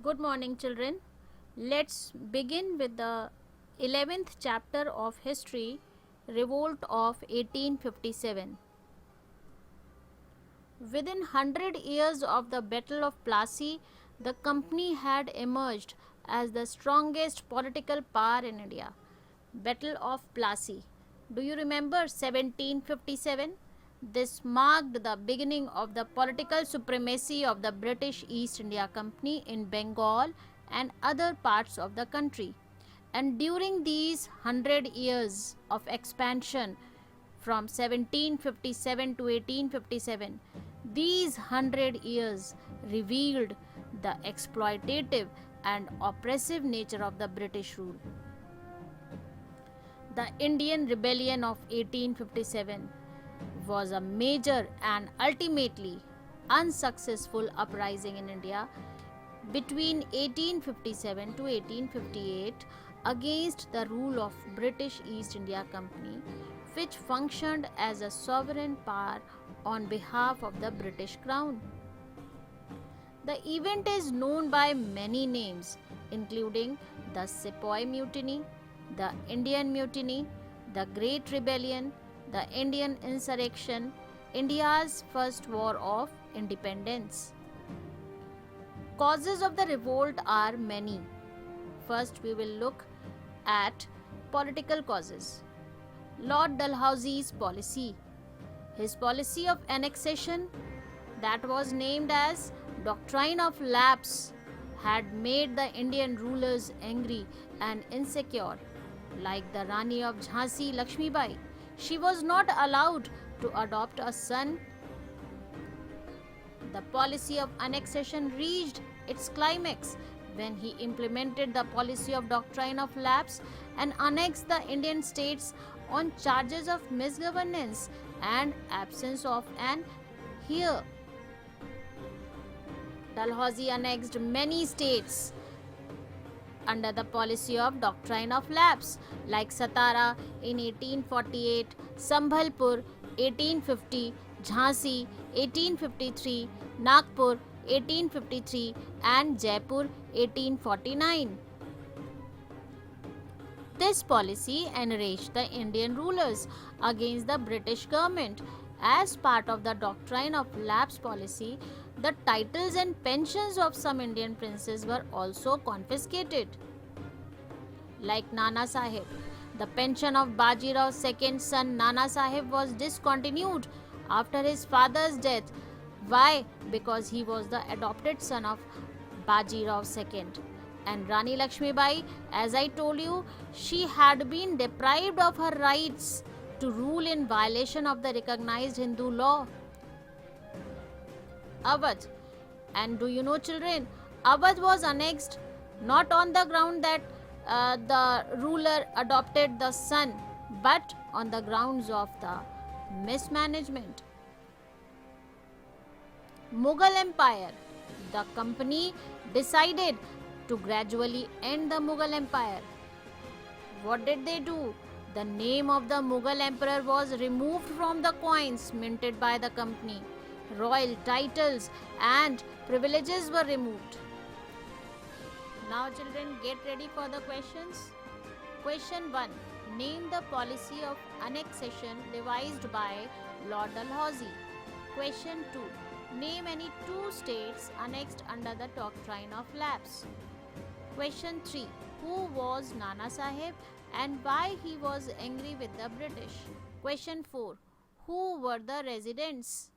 Good morning, children. Let's begin with the 11th chapter of history, Revolt of 1857. Within 100 years of the Battle of Plassey, the company had emerged as the strongest political power in India. Battle of Plassey. Do you remember 1757? This marked the beginning of the political supremacy of the British East India Company in Bengal and other parts of the country. And during these 100 years of expansion from 1757 to 1857, these 100 years revealed the exploitative and oppressive nature of the British rule. The Indian Rebellion of 1857 was a major and ultimately unsuccessful uprising in India between 1857 to 1858 against the rule of British East India Company, which functioned as a sovereign power on behalf of the British Crown. The event is known by many names, including the Sepoy Mutiny, the Indian Mutiny, the Great Rebellion, the Indian Insurrection, India's first war of independence. Causes of the revolt are many. First, we will look at political causes. Lord Dalhousie's policy. His policy of annexation, that was named as Doctrine of Lapse, had made the Indian rulers angry and insecure. Like the Rani of Jhansi, Lakshmibai, she was not allowed to adopt a son. The policy of annexation reached its climax when he implemented the policy of Doctrine of Lapse and annexed the Indian states on charges of misgovernance and absence of an heir. Dalhousie annexed many states under the policy of Doctrine of Lapse, like Satara in 1848, Sambhalpur 1850, Jhansi 1853, Nagpur 1853 and Jaipur 1849. This policy enraged the Indian rulers against the British government. As part of the Doctrine of Lapse policy, the titles and pensions of some Indian princes were also confiscated. Like Nana Sahib, the pension of Baji Rao's second son Nana Sahib was discontinued after his father's death. Why? Because he was the adopted son of Baji Rao II. And Rani Lakshmibai, as I told you, she had been deprived of her rights to rule in violation of the recognized Hindu law. Awadh. And do you know, children, Awadh was annexed not on the ground that the ruler adopted the son, but on the grounds of the mismanagement. Mughal Empire. The company decided to gradually end the Mughal Empire. What did they do? The name of the Mughal emperor was removed from the coins minted by the company. Royal titles and privileges were removed. Now, children, get ready for the questions. Question 1. Name the policy of annexation devised by Lord Dalhousie. Question 2. Name any two states annexed under the Doctrine of Lapse. Question 3. Who was Nana Sahib and why he was angry with the British? Question 4. Who were the residents?